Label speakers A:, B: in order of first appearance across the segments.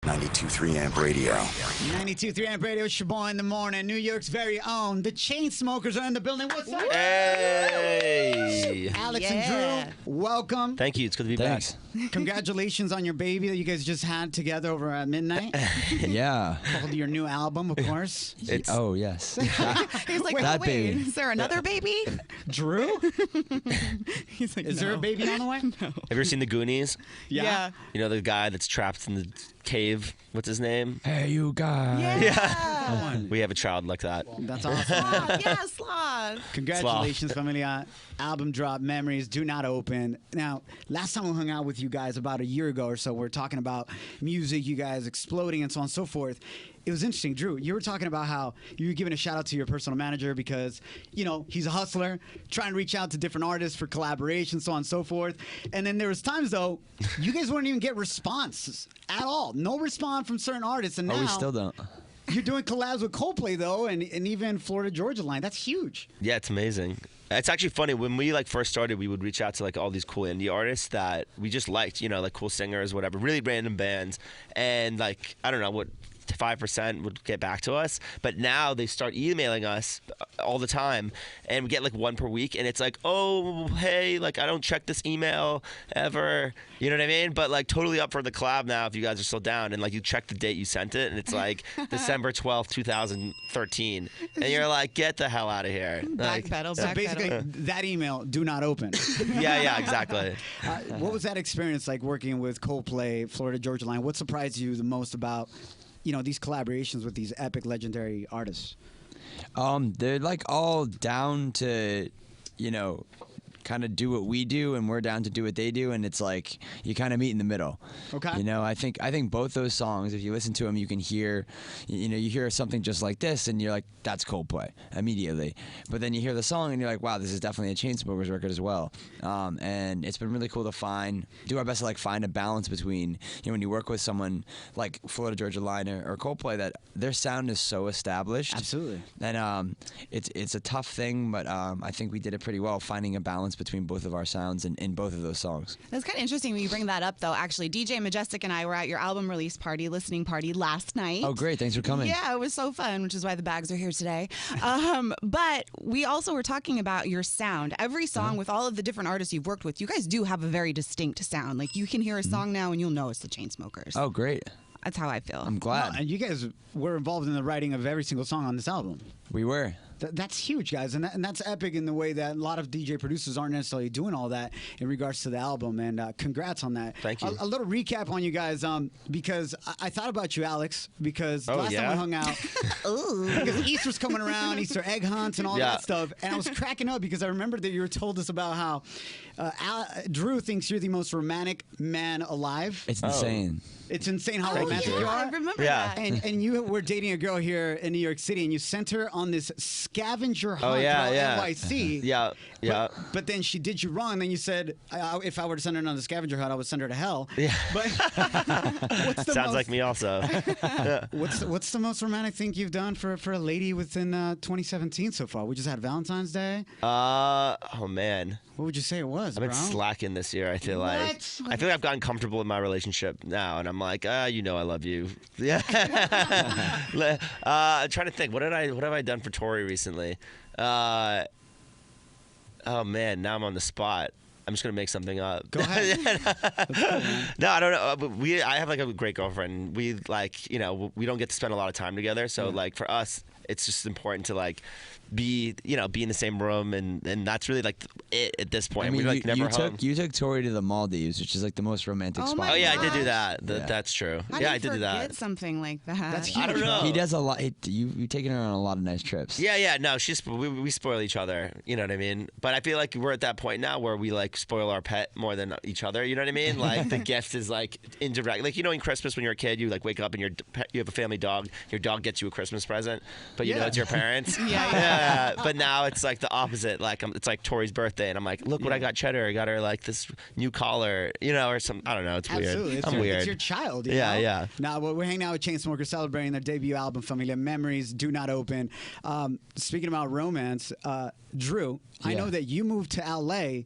A: 92.3 Amp Radio.
B: 92.3 Amp Radio, Shoboy in the morning. New York's very own. The Chainsmokers are in the building. What's up?
C: Hey!
B: Alex and Drew, welcome.
C: Thank you. It's good to be back.
B: Congratulations on your baby that you guys just had together over at midnight.
D: Yeah.
B: Called your new album, of course.
D: Oh, yes.
E: He's like,
D: that
E: wait,
D: baby.
E: is there another baby?
B: Drew?
E: He's like,
B: Is there a baby on the way?
E: No.
C: Have you ever seen The Goonies?
E: Yeah.
C: You know the guy that's trapped in the cave? What's his name?
D: Hey, you guys.
E: Yeah.
C: We have a child like that.
B: That's awesome.
E: Sloth, yeah, sloth.
B: Congratulations, familia. Album drop, Memories Do Not Open. Now, last time we hung out with you guys about a year ago or so, we were talking about music, you guys exploding and so on and so forth. It was interesting, Drew, you were talking about how you were giving a shout out to your personal manager because, you know, he's a hustler, trying to reach out to different artists for collaboration, so on and so forth. And then there was times, though, you guys wouldn't even get responses at all. No response from certain artists. And now
D: We still don't.
B: you're doing collabs with Coldplay, though, and even Florida Georgia Line. That's huge.
C: Yeah, it's amazing. It's actually funny. When we first started, we would reach out to all these cool indie artists that we just liked, like cool singers, whatever, really random bands, and I don't know what 5% would get back to us, but now they start emailing us all the time, and we get one per week, and it's oh, hey, I don't check this email ever, you know what I mean? But totally up for the collab now if you guys are still down, and you check the date you sent it, and it's December 12th, 2013, and you're get the hell out of here.
E: Backpedal,
B: So basically, that email, do not open.
C: Yeah, exactly.
B: What was that experience like working with Coldplay, Florida Georgia Line? What surprised you the most about these collaborations with these epic, legendary artists?
D: They're all down to, kind of do what we do, and we're down to do what they do, and it's you kind of meet in the middle.
B: Okay.
D: I think both those songs, if you listen to them, you can hear, you hear something just like this, and you're that's Coldplay immediately. But then you hear the song, and you're wow, this is definitely a Chainsmokers record as well. And it's been really cool to do our best to find a balance between, when you work with someone like Florida Georgia Line or Coldplay, that their sound is so established.
B: Absolutely.
D: And it's a tough thing, but I think we did it pretty well, finding a balance between both of our sounds in both of those songs.
E: That's kind of interesting when you bring that up, though. Actually, DJ Majestic and I were at your album release party, listening party last night.
D: Oh, great. Thanks for coming.
E: Yeah, it was so fun, which is why the bags are here today. But we also were talking about your sound. Every song with all of the different artists you've worked with, you guys do have a very distinct sound. You can hear a song now and you'll know it's the Chainsmokers.
D: Oh, great.
E: That's how I feel.
D: I'm glad.
B: And you guys were involved in the writing of every single song on this album.
D: We were.
B: That's huge, guys, and that's epic in the way that a lot of DJ producers aren't necessarily doing all that in regards to the album, and congrats on that.
C: Thank you.
B: A little recap on you guys, because I thought about you, Alex, because last time we hung out, because Easter's coming around, Easter egg hunts and all that stuff, and I was cracking up because I remembered that you were told us about how Drew thinks you're the most romantic man alive.
D: It's insane.
B: It's insane how romantic you are.
E: I remember
C: Yeah.
E: that.
B: And you were dating a girl here in New York City, and you sent her on this scavenger hunt throughout NYC.
C: Yeah.
B: But then she did you wrong. And then you said, if I were to send her on the scavenger hunt, I would send her to hell.
C: Yeah.
B: But what's the
C: Sounds like me also.
B: What's the most romantic thing you've done for a lady within 2017 so far? We just had Valentine's Day.
C: Oh man.
B: What would you say it was,
C: I've been
B: bro?
C: slacking this year. I feel like I've gotten comfortable in my relationship now, and I'm I love you. Yeah. I'm trying to think. What have I done for Tori recently? Oh man, now I'm on the spot. I'm just gonna make something up.
B: Go ahead.
C: No, I don't know. I have a great girlfriend. We we don't get to spend a lot of time together. So for us, it's just important to be in the same room, and that's really it at this point.
D: I mean,
C: we're never home.
D: You took Tori to the Maldives, which is the most romantic spot.
E: my
C: Oh yeah, I did do
E: gosh.
C: that. That's true.
E: How
C: Yeah, I
E: do you
C: did do that.
E: forget something like that?
B: That's huge.
C: I don't know.
D: He does a lot. You've taken her on a lot of nice trips.
C: Yeah. No, we spoil each other. You know what I mean? But I feel like we're at that point now where we spoil our pet more than each other. You know what I mean? The gift is indirect. In Christmas when you're a kid, you wake up and you have a family dog. Your dog gets you a Christmas present, but you know it's your parents.
E: Yeah.
C: But now it's the opposite. It's Tori's birthday, and I'm look what I got Cheddar. I got her this new collar. Or some. I don't know. It's weird.
B: Absolutely.
C: I'm weird.
B: It's your child. You
C: Yeah,
B: know?
C: yeah.
B: Now, we're hanging out with Chainsmokers celebrating their debut album, Familia Memories Do Not Open. Speaking about romance, Drew, I know that you moved to LA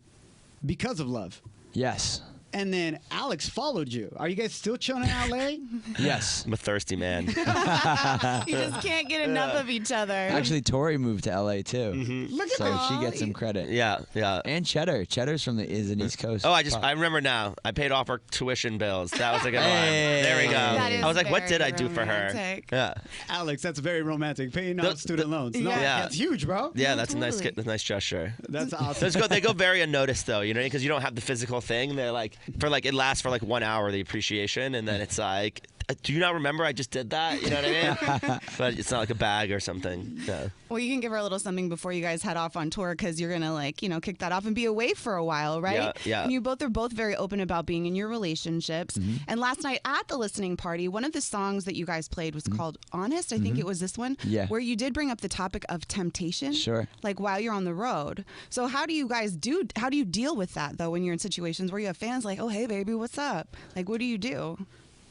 B: because of love.
D: Yes.
B: and then Alex followed you. Are you guys still chilling in LA?
D: Yes.
C: I'm a thirsty man.
E: You just can't get enough of each other.
D: Actually, Tori moved to LA too.
B: Look at
D: So
B: that.
D: she gets some credit.
C: Yeah, yeah.
D: And Cheddar. Cheddar's is an East Coast.
C: Oh, I remember now. I paid off her tuition bills. That was a good one.
D: Hey.
C: There we go.
E: That is
C: I was like, what did
E: very
C: I do for her?
E: romantic.
C: Yeah.
B: Alex, that's very romantic. Paying off student loans. No,
E: Yeah.
B: that's huge, bro.
C: Yeah,
E: No,
C: that's
E: totally.
C: a nice gesture.
B: That's awesome.
C: They go very unnoticed though, you know, because you don't have the physical thing. They're like it lasts for like 1 hour, the appreciation, and then it's like, do you not remember I just did that? You know what I mean? But it's not like a bag or something. Yeah.
E: Well, you can give her a little something before you guys head off on tour because you're gonna kick that off and be away for a while, right?
C: Yeah, yeah.
E: And you both are very open about being in your relationships. And last night at the listening party, one of the songs that you guys played was called "Honest." I think it was this one.
D: Yeah.
E: Where you did bring up the topic of temptation.
D: Sure.
E: Like while you're on the road. So how do you guys how do you deal with that though when you're in situations where you have fans like, oh hey baby, what's up? Like what do you do?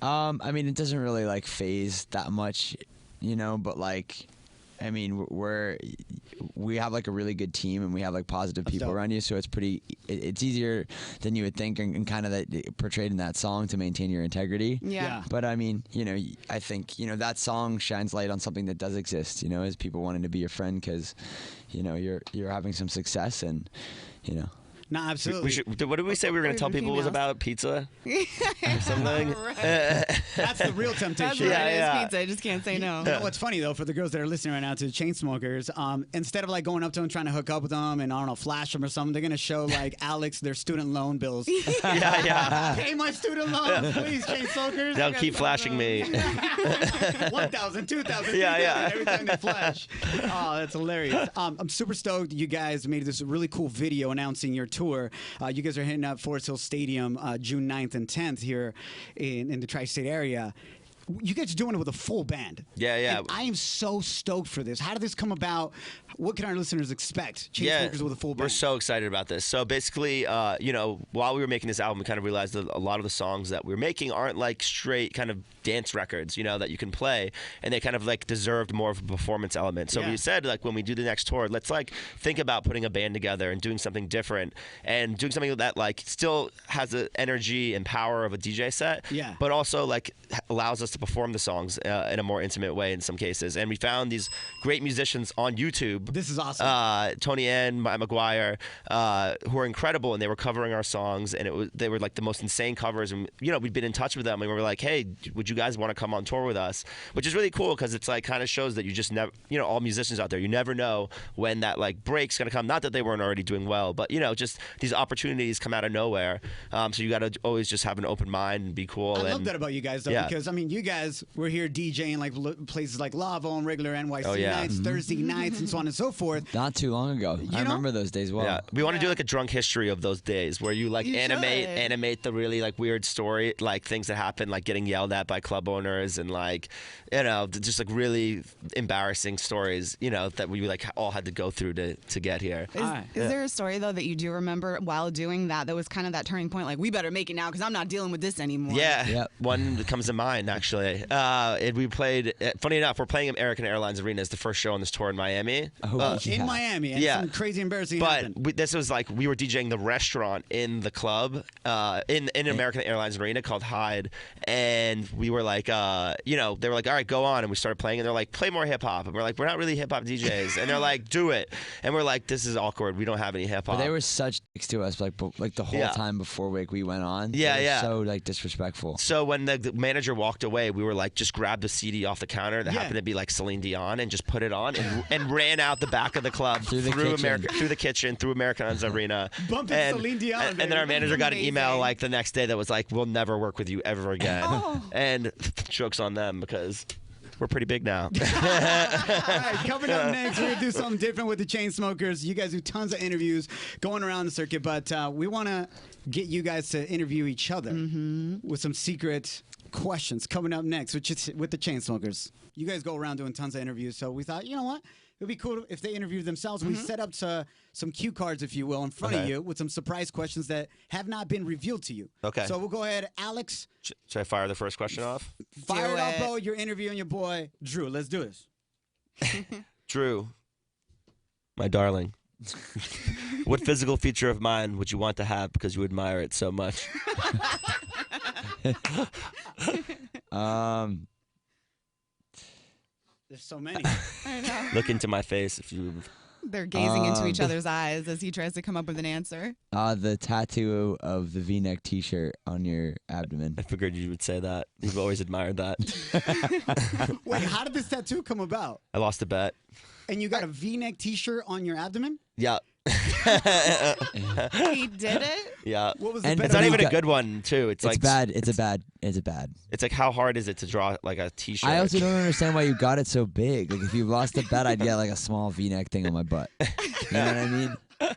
D: I mean, it doesn't really like phase that much, you know, but like, I mean, we have like a really good team and we have like positive people
B: dope.
D: around you, so it's easier than you would think, and kind of that portrayed in that song to maintain your integrity.
B: Yeah.
D: But I mean, you know, I think, you know, that song shines light on something that does exist, you know, as people wanting to be your friend because, you know, you're having some success and, you know.
B: No, absolutely.
C: What did we say we were going to tell people it was about? Pizza? Or something?
B: That's the real
E: That's
B: temptation.
E: what
C: Yeah,
E: it is,
C: yeah.
E: pizza. I just can't say no.
B: You know what's funny though, for the girls that are listening right now to the Chainsmokers, instead of like going up to them trying to hook up with them and I don't know, flash them or something, they're gonna show like Alex their student loan bills.
C: Yeah.
B: Pay my student loans, please, Chainsmokers.
C: They'll keep flashing me.
B: 1,000, 2,000,
C: Yeah, yeah.
B: every time they flash. Oh, that's hilarious. I'm super stoked you guys made this really cool video announcing your tour. You guys are hitting up Forest Hill Stadium June 9th and 10th here in the tri-state area. You guys are doing it with a full band.
C: Yeah, yeah.
B: And I am so stoked for this. How did this come about? What can our listeners expect? Chainsmokers with a full band.
C: We're so excited about this. So basically, you know, while we were making this album, we kind of realized that a lot of the songs that we're making aren't like straight kind of dance records, you know, that you can play, and they kind of like deserved more of a performance element. So we said, like, when we do the next tour, let's like think about putting a band together and doing something different and doing something that like still has the energy and power of a DJ set, but also like allows us to perform the songs in a more intimate way in some cases. And we found these great musicians on YouTube.
B: This is awesome.
C: Tony and McGuire, who are incredible, and they were covering our songs, and they were like the most insane covers. And you know, we'd been in touch with them, and we were like, "Hey, would you guys want to come on tour with us?" Which is really cool because it's like kind of shows that you just never, you know, all musicians out there, you never know when that like break's gonna come. Not that they weren't already doing well, but you know, just these opportunities come out of nowhere. So you got to always just have an open mind and be cool.
B: I love that about you guys, though,
C: Yeah.
B: because I mean, you guys were here DJing like places like Lavo and regular NYC nights, Thursday nights, and so on and so forth.
D: Not too long ago. I remember those days well.
C: Yeah, we want to do like a drunk history of those days where you like
E: You
C: animate the really like weird story, like things that happen, like getting yelled at by club owners and like, you know, just like really embarrassing stories, you know, that we like all had to go through to get here.
E: Is there a story though that you do remember while doing that was kind of that turning point? Like, we better make it now because I'm not dealing with this anymore.
C: Yeah,
D: Yep.
C: one that comes to mind actually. We played. Funny enough, we're playing American Airlines Arena as the first show on this tour in Miami.
B: In Miami, and some crazy embarrassing happened.
C: But this was like we were DJing the restaurant in the club in American Airlines Arena called Hyde, and we were like, you know, they were like, all right, go on, and we started playing, and they're like, play more hip hop, and we're like, we're not really hip hop DJs, and they're like, do it, and we're like, this is awkward, we don't have any hip hop.
D: But they were such dicks to us, like the whole time before we went on.
C: Yeah,
D: They were
C: yeah.
D: So like disrespectful.
C: So when the manager walked away, we were like, just grab the CD off the counter that happened to be like Celine Dion and just put it on and ran out the back of the club through the kitchen, through American Airlines Arena.
B: Bumping Celine Dion,
C: and then our manager got an email
E: Amazing.
C: like the next day that was like, we'll never work with you ever again. And joke's on them because we're pretty big now.
B: All right, coming up next, we're going to do something different with the Chainsmokers. You guys do tons of interviews going around the circuit, but we want to get you guys to interview each other with some secret questions coming up next with the Chainsmokers. You guys go around doing tons of interviews, so we thought, you know what? It would be cool if they interviewed themselves. We set up some cue cards, if you will, in front of you with some surprise questions that have not been revealed to you.
C: Okay.
B: So we'll go ahead. Alex,
C: Should I fire the first question off?
B: fire it up, Bo. You're interviewing your boy, Drew. Let's do this.
C: Drew, my darling, What physical feature of mine would you want to have because you admire it so much?
B: There's so many.
E: I know.
C: Look into my face if you.
E: They're gazing into each other's eyes as he tries to come up with an answer.
D: The tattoo of the V-neck T-shirt on your abdomen.
C: I figured you would say that. You've always admired that.
B: Wait, how did this tattoo come about?
C: I lost a bet.
B: And you got a V-neck T-shirt on your abdomen?
C: Yeah.
E: He did it?
C: Yeah.
B: What was the
D: And
B: bet?
C: It's not
D: you
C: even a
D: got-
C: good one, too. It's like
D: bad. It's a bad.
C: It's like how hard is it to draw like a T-shirt?
D: I also don't understand why you got it so big. Like if you lost a bet, I'd get like a small V-neck thing on my butt. You know what I mean?
C: Yeah,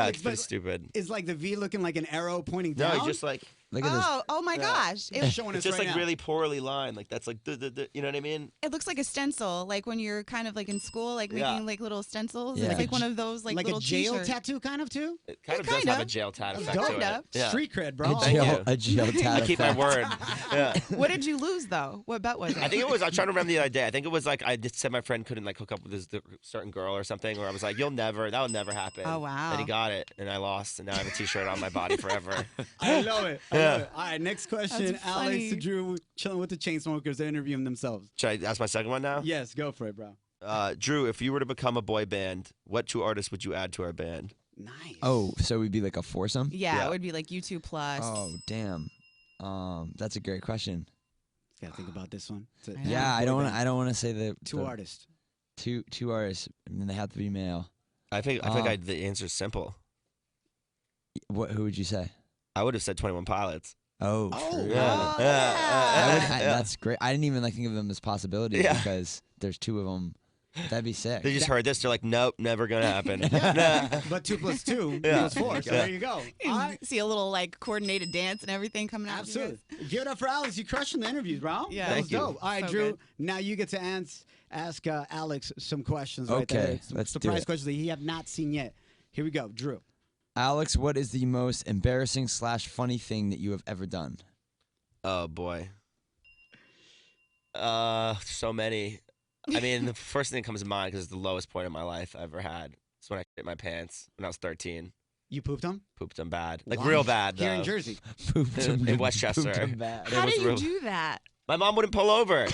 B: Alex,
C: it's pretty
B: but-
C: stupid.
B: Is like the V looking like an arrow pointing
C: No,
B: down?
C: you just like
D: Look at this.
E: Oh my gosh.
B: It's showing
C: it's
B: us
C: just
B: right
C: like
B: now.
C: really poorly lined. Like that's like you know what I mean?
E: It looks like a stencil, like when you're kind of like in school, like
C: Yeah.
E: making like little stencils.
D: Yeah.
E: It's like one of those like
B: like
E: little
B: a jail
E: t-shirts.
B: tattoo kind of too?
C: It kind of
E: Yeah,
C: does have a
E: kinda.
C: jail tat
B: That's
C: effect
B: dope.
C: to it.
E: Kinda.
C: Yeah.
B: Street cred, bro.
C: Thank you.
D: A jail tat
C: I keep my
D: effect.
C: word. Yeah.
E: What did you lose though? What bet was it?
C: I think it was. I'm trying to remember the other day. I think it was like I just said my friend couldn't like hook up with this certain girl or something. Or I was like, "You'll never. That would never happen."
E: Oh, wow.
C: And he got it, and I lost, and now I have a T-shirt on my body forever.
B: I love it. I
C: Yeah.
B: love it. All right, next question.
E: That's
B: Alex
E: funny.
B: to Drew chilling with the Chainsmokers. They're interviewing themselves.
C: Should I ask my second one now?
B: Yes, go for it, bro.
C: Drew, if you were to become a boy band, what 2 artists would you add to our band?
B: Nice.
D: Oh, so we'd be like a foursome?
E: yeah,
C: Yeah.
E: it would be like U2 plus.
D: Oh, damn. That's a great question.
B: Gotta think about this one. It's a-
E: I know.
D: Yeah, I
B: boy
D: don't.
B: band.
D: I don't want to say the
B: Two
D: the-
B: artists.
D: Two artists, and then they have to be male.
C: I think the answer's simple.
D: What? Who would you say?
C: I would have said 21 Pilots.
D: Oh,
B: Oh,
D: true.
C: Yeah.
E: Oh,
C: Yeah.
D: That's great. I didn't even like think of them as possibilities
C: Yeah.
D: because there's 2 of them. That'd be sick.
C: They just heard this. They're like, nope, never gonna happen. Nah.
B: But 2 + 2
C: Yeah.
B: equals 4. So
C: Yeah.
B: there you go.
E: You
B: All right.
E: see a little like coordinated dance and everything coming out. of you
B: Absolutely.
E: guys.
B: Give it up for Alex. You crushing the interviews, bro.
E: Yeah.
B: That
C: Thank
B: was
C: you.
B: dope. All right,
E: So
B: Drew.
E: good.
B: Now you get to ask Alex some questions right
D: Okay,
B: there. Some
D: let's do
B: surprise
D: it.
B: questions that he have not seen yet. Here we go, Drew.
D: Alex, what is the most embarrassing / funny thing that you have ever done?
C: Oh boy. So many. I mean, the first thing that comes to mind because it's the lowest point in my life I ever had. It's when I shit my pants when I was 13.
B: You pooped them?
C: Pooped them bad, like
B: Why?
C: real bad.
B: Here in
C: though.
B: Jersey.
D: Pooped
C: In
D: him-
C: Westchester.
D: pooped him bad.
C: It
E: How
C: was
E: do you
C: real-
E: do that?
C: My mom wouldn't pull over.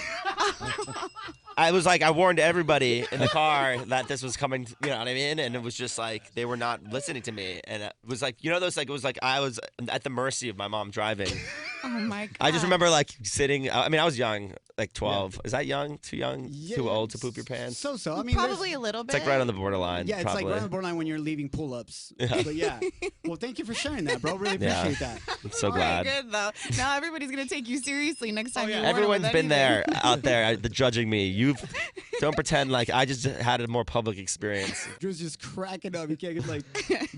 C: I was like, I warned everybody in the car that this was coming. You know what I mean? And it was just like they were not listening to me. And it was like, you know, those like it was like I was at the mercy of my mom driving.
E: Oh my god.
C: I just remember like sitting. I mean, I was young, like 12. Is that young? Too young?
B: Yeah,
C: Too old to poop your pants?
B: So. I mean,
E: probably a little bit.
C: It's like right on the borderline.
B: Yeah, it's
C: probably.
B: like right on the borderline when you're leaving pull-ups.
C: Yeah.
B: But yeah. Well, thank you for sharing that, bro. Really
C: Yeah.
B: appreciate that.
C: I'm so
E: All right,
C: glad.
E: good though. Now everybody's gonna take you seriously next time.
B: yeah.
E: you warn them
C: Everyone's
E: with
C: been there
E: anything.
C: out there judging me. You don't pretend like I just had a more public experience.
B: Drew's just cracking up. He can't like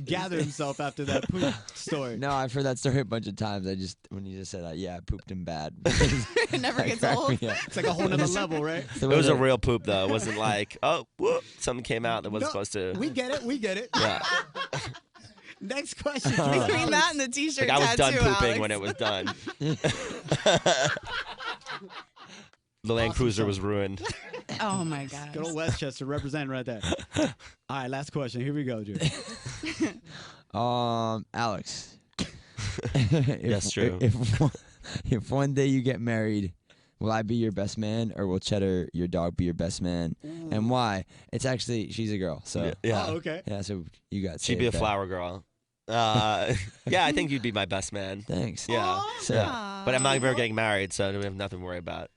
B: gather himself after that poop story.
D: No, I've heard that story a bunch of times. When you just said that, yeah, I pooped him bad.
E: It never gets old.
D: Yeah.
B: It's like a whole nother level, right?
C: It was a real poop though. It wasn't like, oh, whoop, something came out that wasn't
B: No,
C: supposed to.
B: We get it. We get it.
C: Yeah.
B: Next question.
E: Between that and the t-shirt
C: Like I was done
E: tattoo,
C: pooping
E: Alex.
C: when it was done. The Land
B: Awesome
C: Cruiser
B: stuff.
C: was ruined.
E: Oh my god.
B: Good old Westchester representing right there. All right, last question. Here we go, Drew.
D: Alex.
C: Yes, true.
D: If one day you get married, will I be your best man, or will Cheddar, your dog, be your best man? And why? It's actually she's a girl, so
C: Yeah.
B: Oh, okay.
D: yeah. So you got.
C: She'd be a flower girl. Yeah, I think you'd be my best man.
D: Thanks.
C: Yeah.
D: So-
C: Yeah. But I'm not ever getting married, so we have nothing to worry about.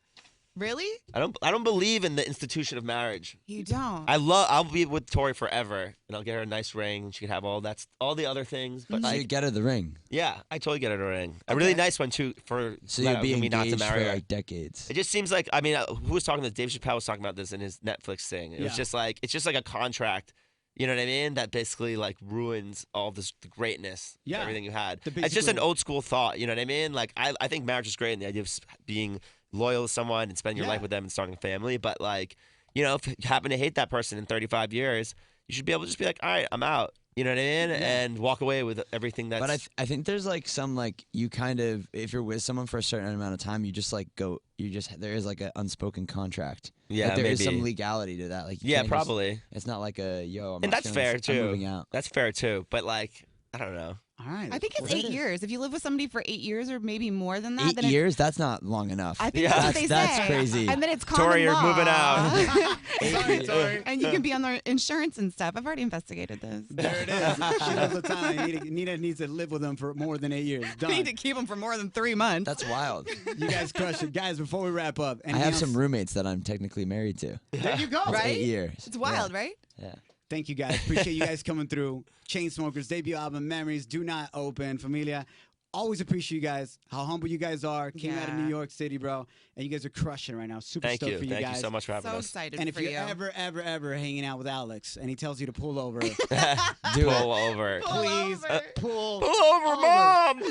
E: Really?
C: I don't believe in the institution of marriage.
E: You don't.
C: I'll be with Tori forever, and I'll get her a nice ring, and she can have all the other things. But
D: So you
C: like,
D: get her the ring.
C: yeah, I totally get her a ring, a really nice one too. For
D: So you'll be
C: me not to
D: engaged
C: marry
D: for
C: her.
D: like decades.
C: It just seems like who was talking to Dave Chappelle was talking about this in his Netflix thing. It was
B: Yeah.
C: just like it's just like a contract. You know what I mean? That basically like ruins all this the greatness,
B: Yeah.
C: everything you had.
B: The
C: It's just an
B: basically-
C: old school thought. You know what I mean? Like I think marriage is great, and the idea of being loyal to someone and spending your
B: Yeah.
C: life with them and starting a family. But like, you know, if you happen to hate that person in 35 years, you should be able to just be like, all right, I'm out. You know what I mean? And walk away with everything that's.
D: But I think there's like some like you kind of if you're with someone for a certain amount of time, you just like go. You just there is like an unspoken contract.
C: Yeah,
D: like, there is
C: maybe.
D: some legality to that. Like you
C: Yeah,
D: can't just-
C: probably.
D: it's not like a yo. I'm
C: And
D: not
C: that's
D: feeling
C: fair
D: this, I'm
C: too.
D: moving out.
C: That's fair too. But like, I don't know.
B: All right.
E: I think it's
B: Well,
E: 8 years. If you live with somebody for 8 years or maybe more than that,
D: 8
E: then
D: years? That's not long enough.
E: I think
C: Yeah.
E: that's what they
D: That's
E: say.
D: crazy.
E: And then it's common
C: Tori, you're
E: law.
C: moving out.
B: Sorry, Tori.
E: And you can be on their insurance and stuff. I've already investigated this.
B: There it is. She knows the time. Nina needs to live with them for more than 8 years.
E: I
B: Done.
E: need to keep them for more than 3 months.
D: That's wild.
B: You guys crushed it. Guys, before we wrap up.
D: I have some roommates that I'm technically married to.
B: There you go.
D: It's
E: Right?
D: 8 years.
E: It's wild, right?
D: Yeah.
B: Thank you guys. Appreciate you guys coming through. Chainsmokers debut album Memories Do Not Open. Familia. Always appreciate you guys. How humble you guys are. Came out of
E: Yeah.
B: New York City, bro. And you guys are crushing right now. Super
C: Thank
B: stoked
C: you.
B: for you
C: Thank
B: guys.
C: you so much for having
E: So
C: us.
E: excited
B: And if
E: for
B: you're
E: you.
B: ever hanging out with Alex and he tells you to pull over,
D: Do
C: Pull
D: it.
C: over.
B: please
E: over.
B: pull
C: Pull over, Mom!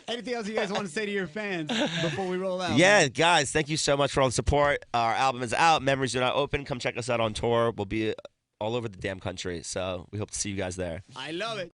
B: Anything else you guys want to say to your fans before we roll out?
C: Yeah,
B: man?
C: guys, thank you so much for all the support. Our album is out. Memories Do Not Open. Come check us out on tour. We'll be all over the damn country. So we hope to see you guys there.
B: I love it.